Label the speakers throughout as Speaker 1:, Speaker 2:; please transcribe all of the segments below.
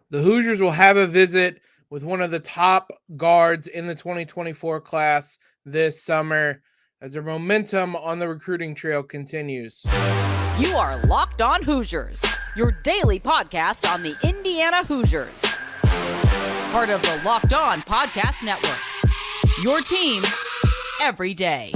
Speaker 1: The Hoosiers will have a visit with one of the top guards in the 2024 class this summer as their momentum on the recruiting trail continues.
Speaker 2: You are Locked On Hoosiers, your daily podcast on the Indiana Hoosiers. Part of the Locked On Podcast Network, your team every day.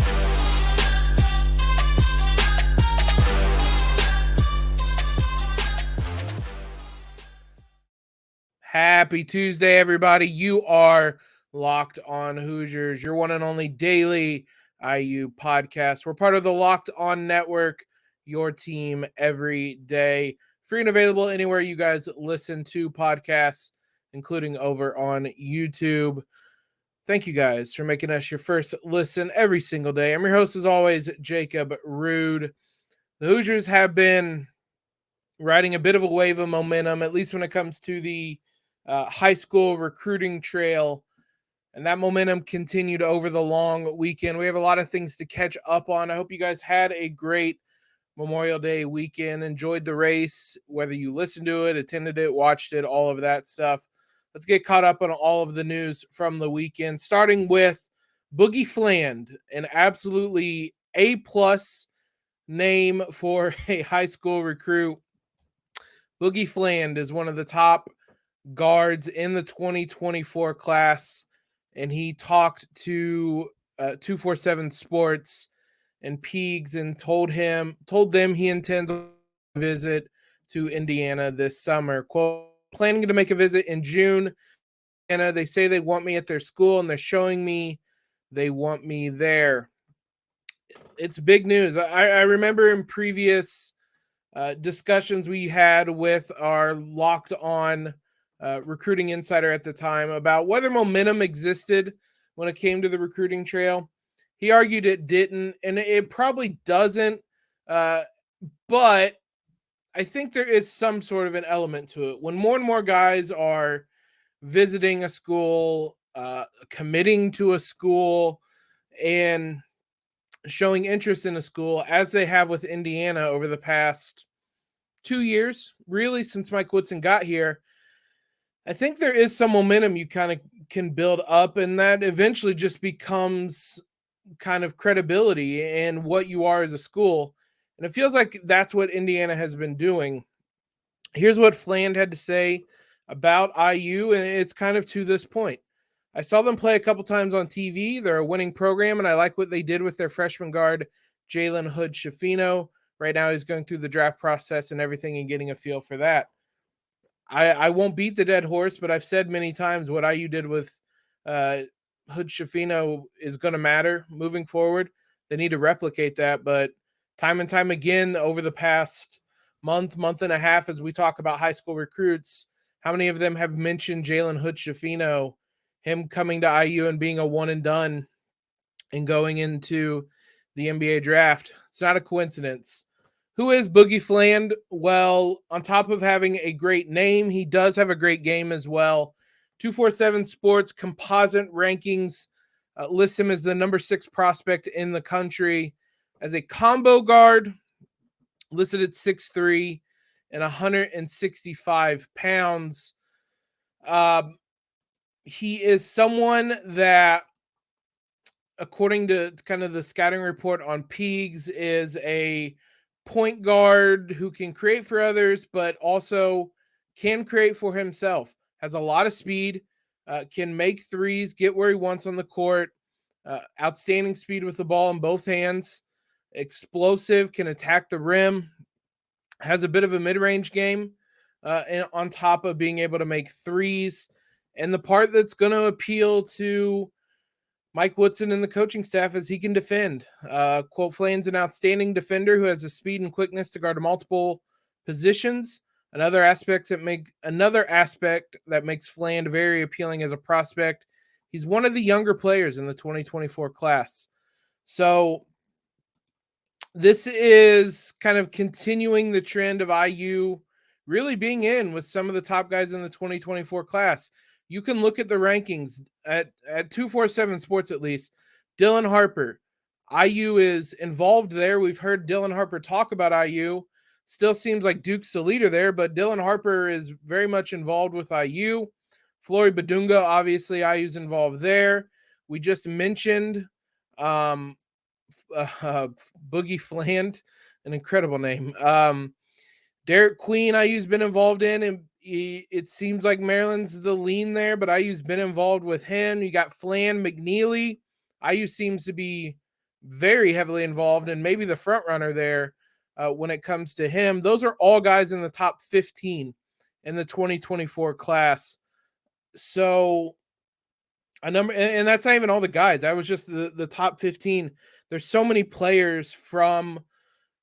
Speaker 1: Happy Tuesday, everybody. You are Locked On Hoosiers, your one and only daily IU podcast. We're part of the Locked On Network, your team every day. Free and available anywhere you guys listen to podcasts, including over on YouTube. Thank you guys for making us your first listen every single day. I'm your host, as always, Jacob Rude. The Hoosiers have been riding a bit of a wave of momentum, at least when it comes to the high school recruiting trail, and that momentum continued over the long weekend. We have a lot of things to catch up on. I hope you guys had a great Memorial Day weekend, enjoyed the race, whether you listened to it, attended it, watched it, all of that stuff. Let's get caught up on all of the news from the weekend, starting with Boogie Fland, an absolutely A-plus name for a high school recruit. Boogie Fland is one of the top guards in the 2024 class, and he talked to 247 Sports and Peegs and told them he intends to visit to Indiana this summer. Quote, planning to make a visit in June. And they say they want me at their school, and they're showing me they want me there. It's big news. I remember in previous discussions we had with our Locked On recruiting insider at the time about whether momentum existed when it came to the recruiting trail. He argued it didn't, and it probably doesn't, but I think there is some sort of an element to it. When more and more guys are visiting a school, committing to a school, and showing interest in a school, as they have with Indiana over the past 2 years, really since Mike Woodson got here, I think there is some momentum you kind of can build up, and that eventually just becomes kind of credibility in what you are as a school. And it feels like that's what Indiana has been doing. Here's what Fland had to say about IU, and it's kind of to this point. I saw them play a couple times on TV. They're a winning program, and I like what they did with their freshman guard, Jalen Hood-Schifino. Right now he's going through the draft process and everything and getting a feel for that. I won't beat the dead horse, but I've said many times what IU did with Hood-Schifino is going to matter moving forward. They need to replicate that, but time and time again over the past month and a half, as we talk about high school recruits, how many of them have mentioned Jalen Hood-Schifino, him coming to IU and being a one and done and going into the NBA draft? It's not a coincidence. Who is Boogie Fland? Well, on top of having a great name, he does have a great game as well. 247 Sports composite rankings lists him as the number 6 prospect in the country. As a combo guard, listed at 6'3" and 165 pounds. He is someone that, according to kind of the scouting report on Peegs, is a point guard who can create for others, but also can create for himself. Has a lot of speed, can make threes, get where he wants on the court, outstanding speed with the ball in both hands, explosive, can attack the rim, has a bit of a mid-range game, and on top of being able to make threes. And the part that's going to appeal to Mike Woodson and the coaching staff is he can defend. Quote, Fland's an outstanding defender who has the speed and quickness to guard multiple positions. Another aspect that makes Fland very appealing as a prospect. He's one of the younger players in the 2024 class. So this is kind of continuing the trend of IU really being in with some of the top guys in the 2024 class. You can look at the rankings at 247 Sports, at least. Dylan Harper, IU is involved there. We've heard Dylan Harper talk about IU. Still seems like Duke's the leader there, but Dylan Harper is very much involved with IU. Flory Badunga, obviously, IU's involved there. We just mentioned Boogie Fland, an incredible name. Derek Queen, IU's been involved in, and it seems like Maryland's the lean there, but IU's been involved with him. You got Fland, McNeely. IU seems to be very heavily involved and maybe the front runner there when it comes to him. Those are all guys in the top 15 in the 2024 class. So a number, and that's not even all the guys. That was just the top 15. There's so many players from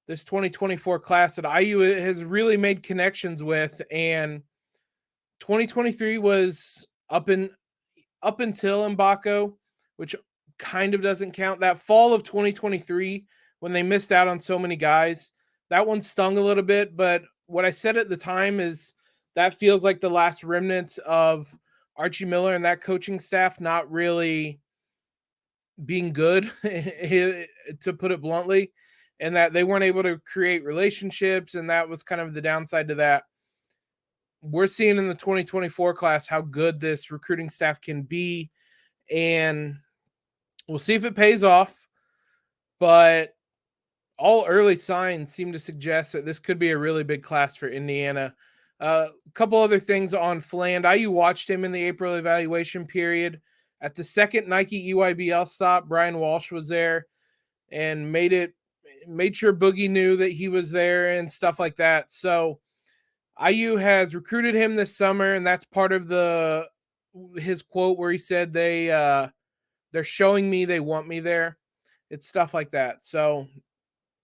Speaker 1: this 2024 class that IU has really made connections with, and 2023 was up until Mbako, which kind of doesn't count. That fall of 2023, when they missed out on so many guys, that one stung a little bit. But what I said at the time is that feels like the last remnants of Archie Miller and that coaching staff not really being good, to put it bluntly, and that they weren't able to create relationships, and that was kind of the downside to that. We're seeing in the 2024 class how good this recruiting staff can be, and we'll see if it pays off, but all early signs seem to suggest that this could be a really big class for Indiana. A couple other things on Fland. IU watched him in the April evaluation period. At the second Nike EYBL stop, Brian Walsh was there and made sure Boogie knew that he was there and stuff like that. So IU has recruited him this summer, and that's part of his quote where he said they're showing me they want me there. It's stuff like that. So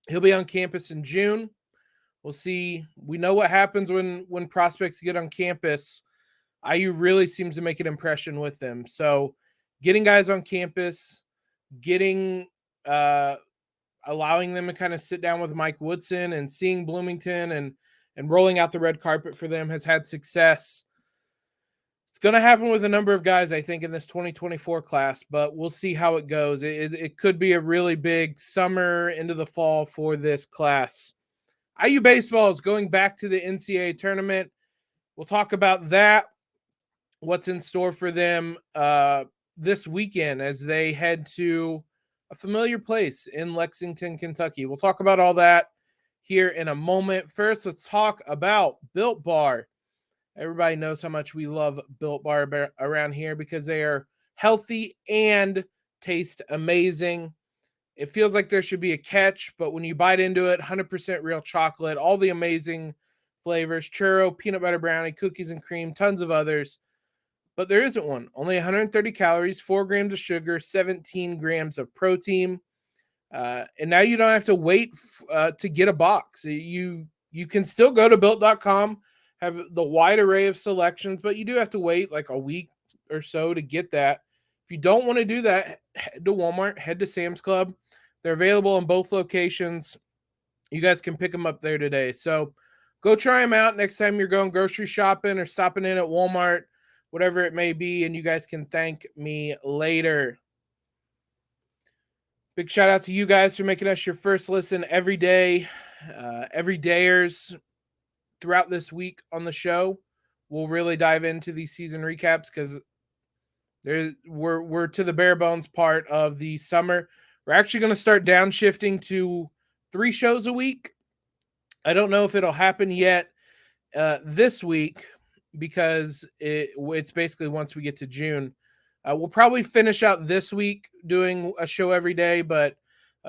Speaker 1: he'll be on campus in June. We'll see. We know what happens when prospects get on campus. IU really seems to make an impression with them. So getting guys on campus, allowing them to kind of sit down with Mike Woodson and seeing Bloomington and rolling out the red carpet for them has had success. It's going to happen with a number of guys, I think, in this 2024 class, but we'll see how it goes. It could be a really big summer into the fall for this class. IU baseball is going back to the NCAA tournament. We'll talk about that, what's in store for them this weekend as they head to a familiar place in Lexington, Kentucky. We'll talk about all that here in a moment. First, let's talk about Built Bar. Everybody knows how much we love Built Bar around here because they are healthy and taste amazing. It feels like there should be a catch, but when you bite into it, 100% real chocolate, all the amazing flavors, churro, peanut butter brownie, cookies and cream, tons of others. But there isn't one. Only 130 calories, 4 grams of sugar, 17 grams of protein. And now you don't have to wait to get a box. You can still go to Built.com, have the wide array of selections, but you do have to wait like a week or so to get that. If you don't want to do that, head to Walmart, head to Sam's Club. They're available in both locations. You guys can pick them up there today. So go try them out next time you're going grocery shopping or stopping in at Walmart, whatever it may be, and you guys can thank me later. Big shout out to you guys for making us your first listen every day. Every dayers throughout this week on the show. We'll really dive into these season recaps because we're to the bare bones part of the summer. We're actually going to start downshifting to 3 shows a week. I don't know if it'll happen yet this week because it's basically once we get to June. We'll probably finish out this week doing a show every day, but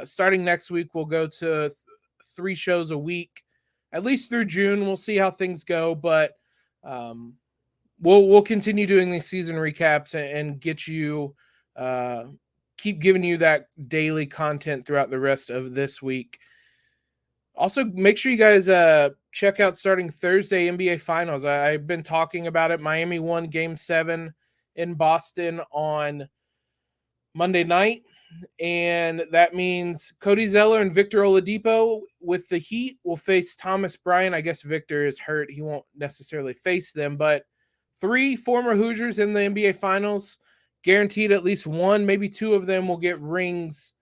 Speaker 1: starting next week, we'll go to 3 shows a week, at least through June. We'll see how things go, but we'll continue doing these season recaps and get you keep giving you that daily content throughout the rest of this week. Also, make sure you guys check out starting Thursday NBA Finals. I've been talking about it. Miami won Game 7 in Boston on Monday night, and that means Cody Zeller and Victor Oladipo with the Heat will face Thomas Bryant. I guess Victor is hurt. He won't necessarily face them, but 3 former Hoosiers in the NBA Finals, guaranteed at least one, maybe 2 of them will get rings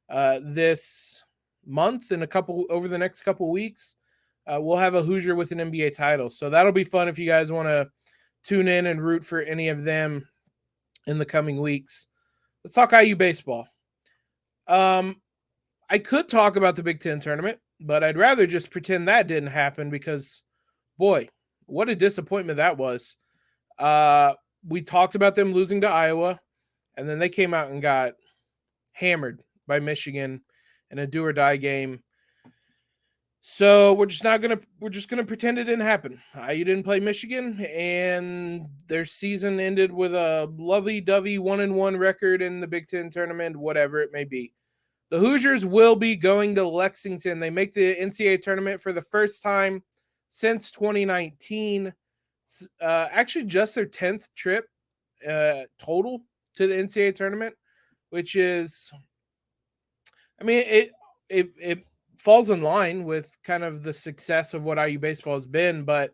Speaker 1: this month and over the next couple weeks. we'll have a Hoosier with an NBA title. So that'll be fun if you guys want to tune in and root for any of them in the coming weeks. Let's talk IU baseball. I could talk about the Big Ten tournament, but I'd rather just pretend that didn't happen because, boy, what a disappointment that was. We talked about them losing to Iowa, and then they came out and got hammered by Michigan in a do-or-die game. So we're just gonna pretend it didn't happen. IU didn't play Michigan, and their season ended with a lovey-dovey 1-1 record in the Big Ten tournament, whatever it may be. The Hoosiers will be going to Lexington. They make the NCAA tournament for the first time since 2019. Actually, just their 10th trip total to the NCAA tournament, which is, I mean, it falls in line with kind of the success of what IU baseball has been. But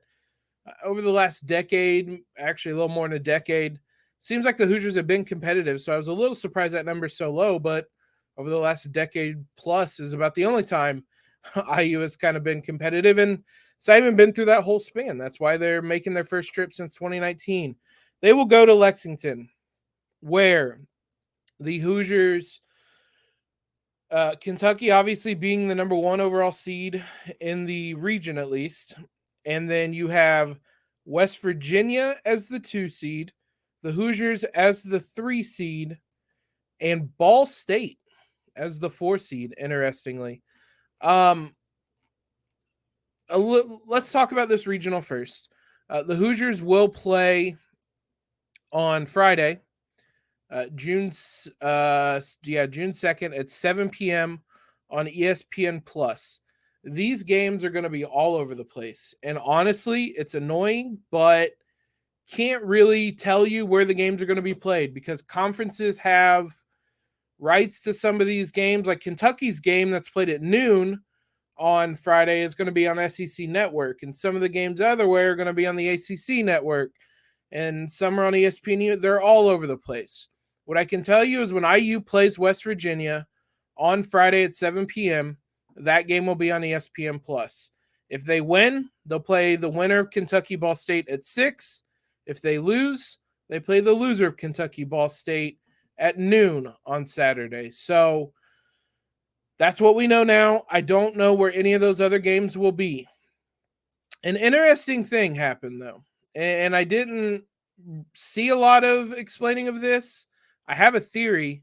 Speaker 1: over the last decade, actually a little more than a decade, seems like the Hoosiers have been competitive. So I was a little surprised that number is so low, but over the last decade plus is about the only time IU has kind of been competitive. And so I haven't been through that whole span. That's why they're making their first trip since 2019. They will go to Lexington, where the Hoosiers, Kentucky obviously being the number 1 overall seed in the region at least. And then you have West Virginia as the 2 seed, the Hoosiers as the 3 seed, and Ball State as the 4 seed, interestingly. Let's talk about this regional first. The Hoosiers will play on Friday, June 2nd at 7 p.m. on ESPN Plus. These games are going to be all over the place. And honestly, it's annoying, but can't really tell you where the games are going to be played because conferences have rights to some of these games. Like Kentucky's game that's played at noon on Friday is going to be on SEC Network, and some of the games otherwhere are going to be on the ACC Network, and some are on ESPN. They're all over the place. What I can tell you is when IU plays West Virginia on Friday at 7 p.m., that game will be on ESPN Plus. If they win, they'll play the winner of Kentucky Ball State at 6. If they lose, they play the loser of Kentucky Ball State at noon on Saturday. So that's what we know now. I don't know where any of those other games will be. An interesting thing happened, though, and I didn't see a lot of explaining of this. I have a theory,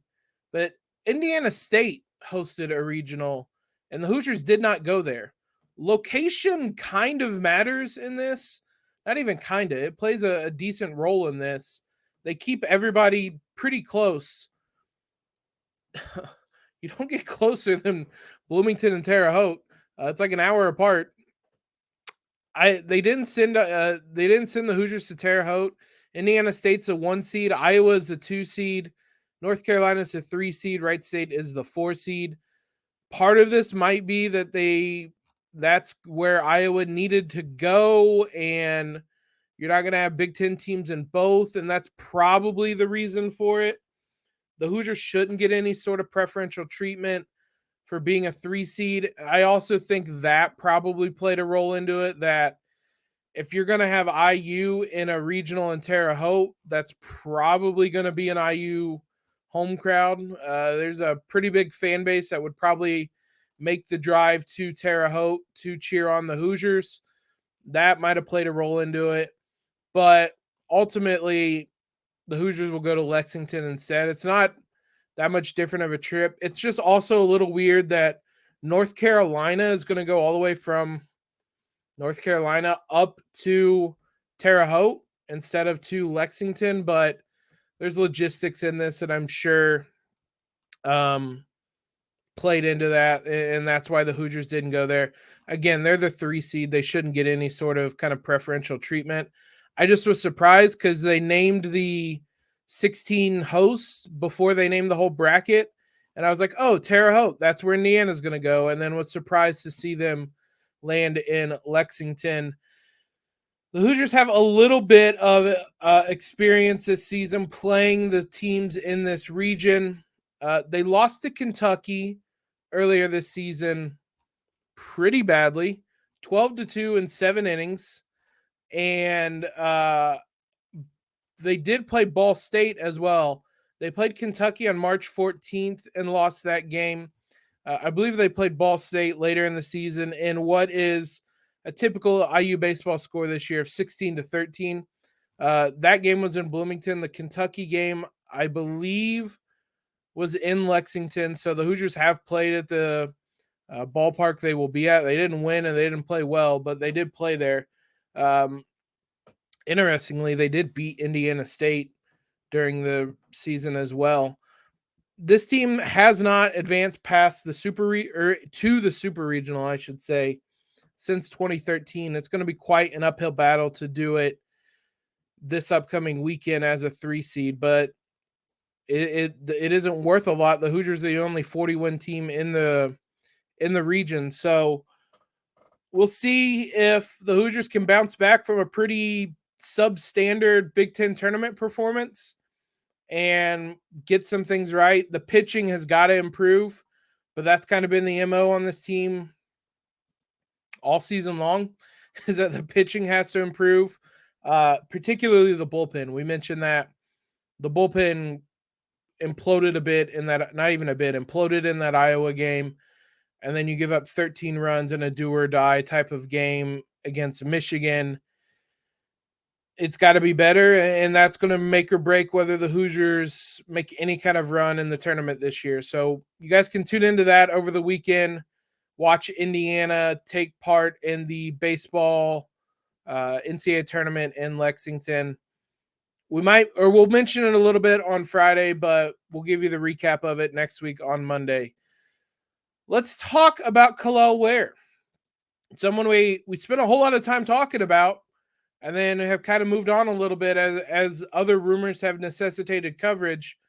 Speaker 1: but Indiana State hosted a regional, and the Hoosiers did not go there. Location kind of matters in this. Not even kind of. It plays a decent role in this. They keep everybody pretty close. You don't get closer than Bloomington and Terre Haute. It's like an hour apart. They didn't send the Hoosiers to Terre Haute. Indiana State's a 1 seed. Iowa's a 2 seed. North Carolina's a 3 seed. Wright State is the 4 seed. Part of this might be that that's where Iowa needed to go, and you're not going to have Big Ten teams in both, and that's probably the reason for it. The Hoosiers shouldn't get any sort of preferential treatment for being a 3 seed. I also think that probably played a role into it, that if you're going to have IU in a regional in Terre Haute, that's probably going to be an IU home crowd. There's a pretty big fan base that would probably make the drive to Terre Haute to cheer on the Hoosiers. That might have played a role into it. But ultimately, the Hoosiers will go to Lexington instead. It's not that much different of a trip. It's just also a little weird that North Carolina is going to go all the way from North Carolina up to Terre Haute instead of to Lexington. But there's logistics in this that I'm sure played into that, and that's why the Hoosiers didn't go there. Again, they're the 3 seed. They shouldn't get any sort of kind of preferential treatment. I just was surprised because they named the 16 hosts before they named the whole bracket. And I was like, oh, Terre Haute, that's where Indiana's going to go. And then was surprised to see them land in Lexington. The Hoosiers have a little bit of experience this season playing the teams in this region. They lost to Kentucky earlier this season pretty badly, 12-2 in 7 innings. And they did play Ball State as well. They played Kentucky on March 14th and lost that game. I believe they played Ball State later in the season in what is a typical IU baseball score this year of 16-13. That game was in Bloomington. The Kentucky game, I believe, was in Lexington. So the Hoosiers have played at the ballpark they will be at. They didn't win and they didn't play well, but they did play there. Interestingly, they did beat Indiana State during the season as well. This team has not advanced past the to the super regional, I should say, since 2013. It's going to be quite an uphill battle to do it this upcoming weekend as a 3 seed, but it isn't worth a lot. The Hoosiers are the only 40-win team in the region, so we'll see if the Hoosiers can bounce back from a pretty substandard Big Ten tournament performance and get some things right. The pitching has got to improve, but that's kind of been the MO on this team all season long, is that the pitching has to improve, particularly the bullpen. We mentioned that the bullpen imploded a bit in that, not even a bit, imploded in that Iowa game. And then you give up 13 runs in a do or die type of game against Michigan. It's got to be better, and that's going to make or break whether the Hoosiers make any kind of run in the tournament this year. So you guys can tune into that over the weekend. Watch Indiana take part in the baseball NCAA tournament in Lexington. We'll mention it a little bit on Friday, but we'll give you the recap of it next week on Monday. Let's talk about Kel'el Ware. Someone we spent a whole lot of time talking about, and then have kind of moved on a little bit as other rumors have necessitated coverage.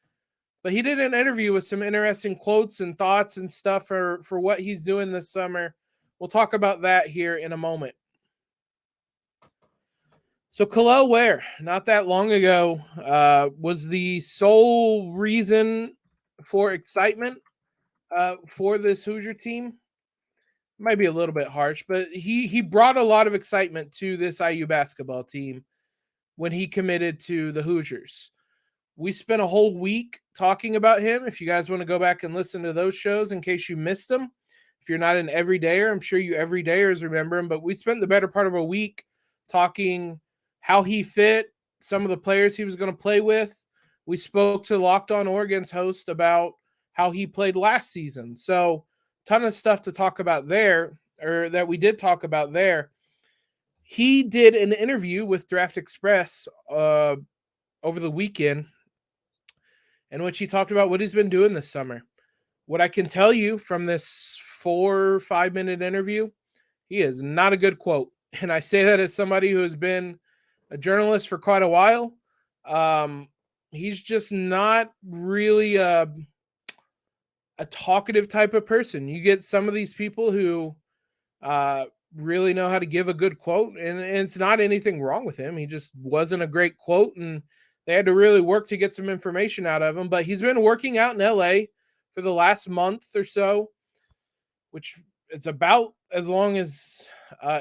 Speaker 1: But he did an interview with some interesting quotes and thoughts and stuff for what he's doing this summer. We'll talk about that here in a moment. So Kel'el Ware, not that long ago, was the sole reason for excitement for this Hoosier team. Might be a little bit harsh, but he brought a lot of excitement to this IU basketball team when he committed to the Hoosiers. We spent a whole week talking about him. If you guys want to go back and listen to those shows in case you missed them, if you're not an everydayer, I'm sure you everydayers remember him, but we spent the better part of a week talking how he fit, some of the players he was going to play with. We spoke to Locked On Oregon's host about how he played last season. So ton of stuff to talk about there, or that we did talk about there. He did an interview with DraftExpress over the weekend in which he talked about what he's been doing this summer. What I can tell you from this 4 or 5 minute interview, he is not a good quote. And I say that as somebody who has been a journalist for quite a while. He's just not really a talkative type of person. You get some of these people who really know how to give a good quote, and it's not anything wrong with him. He just wasn't a great quote, and they had to really work to get some information out of him. But he's been working out in LA for the last month or so, which is about as long as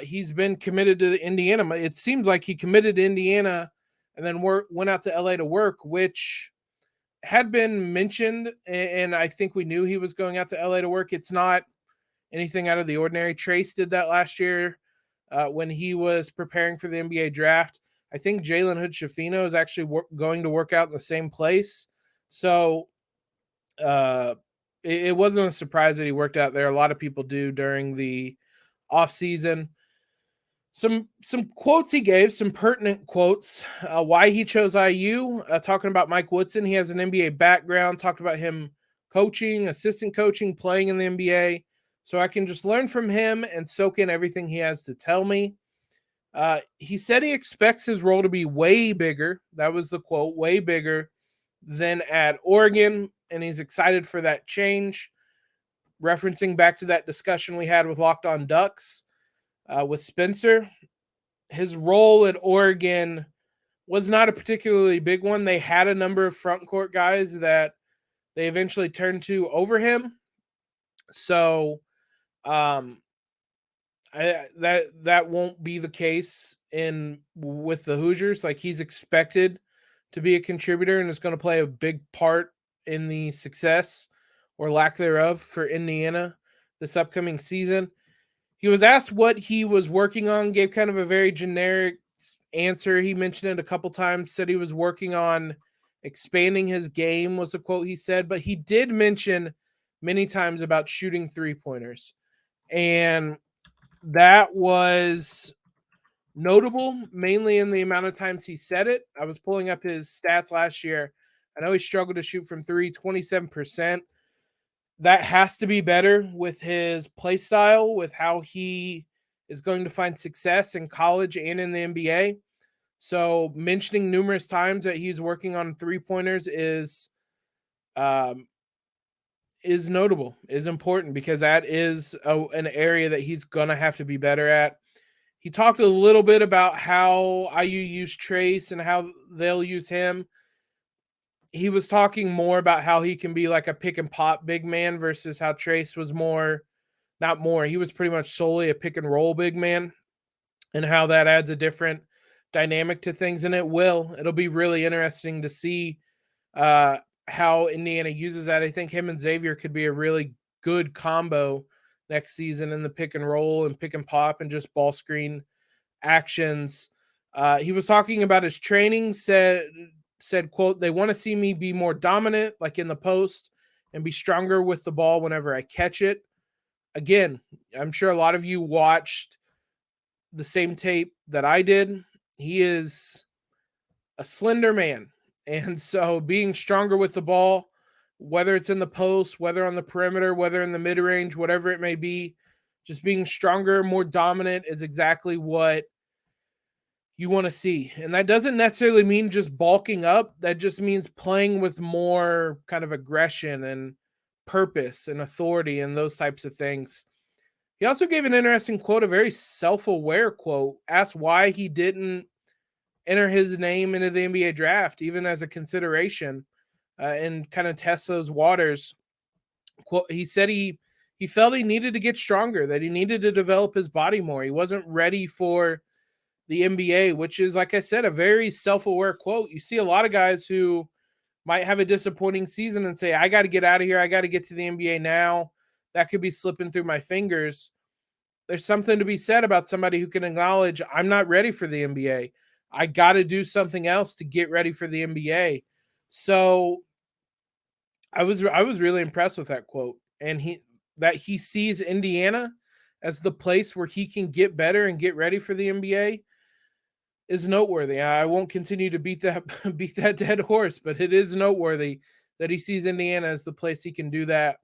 Speaker 1: he's been committed to Indiana. It seems like he committed to Indiana and then went out to LA to work, which had been mentioned, and I think we knew he was going out to LA to work. It's not anything out of the ordinary. Trace did that last year when he was preparing for the NBA draft. I think Jalen Hood-Schifino is actually going to work out in the same place. So it wasn't a surprise that he worked out there. A lot of people do during the offseason. Some quotes he gave, some pertinent quotes, why he chose IU, talking about Mike Woodson. He has an NBA background, talked about him coaching, assistant coaching, playing in the NBA. So I can just learn from him and soak in everything he has to tell me. He said he expects his role to be way bigger. That was the quote, way bigger than at Oregon. And he's excited for that change. Referencing back to that discussion we had with Locked On Ducks with Spencer. His role at Oregon was not a particularly big one. They had a number of front court guys that they eventually turned to over him. So that won't be the case with the Hoosiers. Like, he's expected to be a contributor and is going to play a big part in the success or lack thereof for Indiana this upcoming season. He was asked what he was working on, gave kind of a very generic answer. He mentioned it a couple times, said he was working on expanding his game, was a quote he said, but he did mention many times about shooting 3-pointers. And that was notable, mainly in the amount of times he said it. I was pulling up his stats last year. I know he struggled to shoot from 3, 27%. That has to be better with his play style, with how he is going to find success in college and in the NBA. So mentioning numerous times that he's working on 3-pointers is notable, is important, because that is an area that he's going to have to be better at. He talked a little bit about how IU used Trace and how they'll use him. He was talking more about how he can be like a pick and pop big man versus how Trace was he was pretty much solely a pick and roll big man, and how that adds a different dynamic to things. And it'll be really interesting to see how Indiana uses that. I think him and Xavier could be a really good combo next season in the pick and roll and pick and pop and just ball screen actions. He was talking about his training, said, quote, "They want to see me be more dominant, like in the post, and be stronger with the ball whenever I catch it." Again, I'm sure a lot of you watched the same tape that I did. He is a slender man. And so being stronger with the ball, whether it's in the post, whether on the perimeter, whether in the mid-range, whatever it may be, just being stronger, more dominant is exactly what you want to see. And that doesn't necessarily mean just bulking up. That just means playing with more kind of aggression and purpose and authority and those types of things. He also gave an interesting quote, a very self-aware quote, asked why he didn't enter his name into the NBA draft, even as a consideration, and kind of test those waters. Quote, he said he felt he needed to get stronger, that he needed to develop his body more. He wasn't ready for the NBA, which is, like I said, a very self-aware quote. You see a lot of guys who might have a disappointing season and say, I got to get out of here. I got to get to the NBA now. That could be slipping through my fingers. There's something to be said about somebody who can acknowledge, I'm not ready for the NBA. I got to do something else to get ready for the NBA. So I was really impressed with that quote, and he sees Indiana as the place where he can get better and get ready for the NBA is noteworthy. I won't continue to beat that dead horse, but it is noteworthy that he sees Indiana as the place he can do that.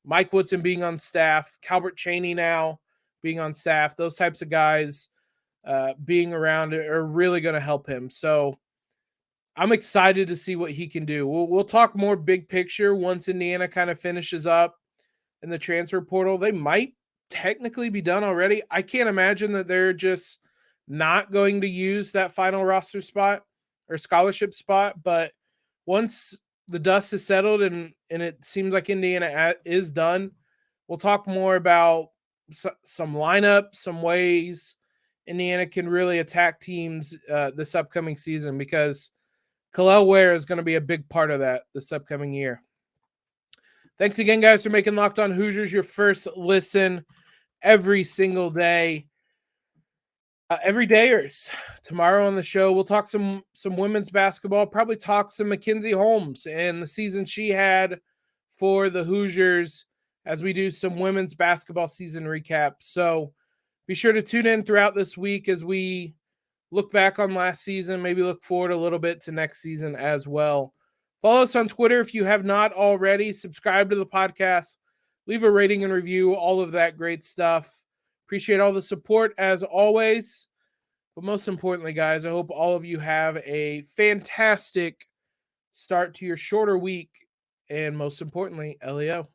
Speaker 1: Mike Woodson being on staff, Calbert Chaney now being on staff, those types of guys being around are really going to help him. So I'm excited to see what he can do. We'll talk more big picture once Indiana kind of finishes up in the transfer portal. They might technically be done already. I can't imagine that they're just not going to use that final roster spot or scholarship spot. But once the dust is settled and it seems like Indiana is done, we'll talk more about some lineup, some ways Indiana can really attack teams this upcoming season, because Kel'el Ware is going to be a big part of that this upcoming year. Thanks again, guys, for making Locked On Hoosiers your first listen every single day. Every dayers. Tomorrow on the show, we'll talk some women's basketball, probably talk some Mackenzie Holmes and the season she had for the Hoosiers as we do some women's basketball season recap. So be sure to tune in throughout this week as we look back on last season, maybe look forward a little bit to next season as well. Follow us on Twitter if you have not already. Subscribe to the podcast. Leave a rating and review, all of that great stuff. Appreciate all the support as always. But most importantly, guys, I hope all of you have a fantastic start to your shorter week. And most importantly, LEO.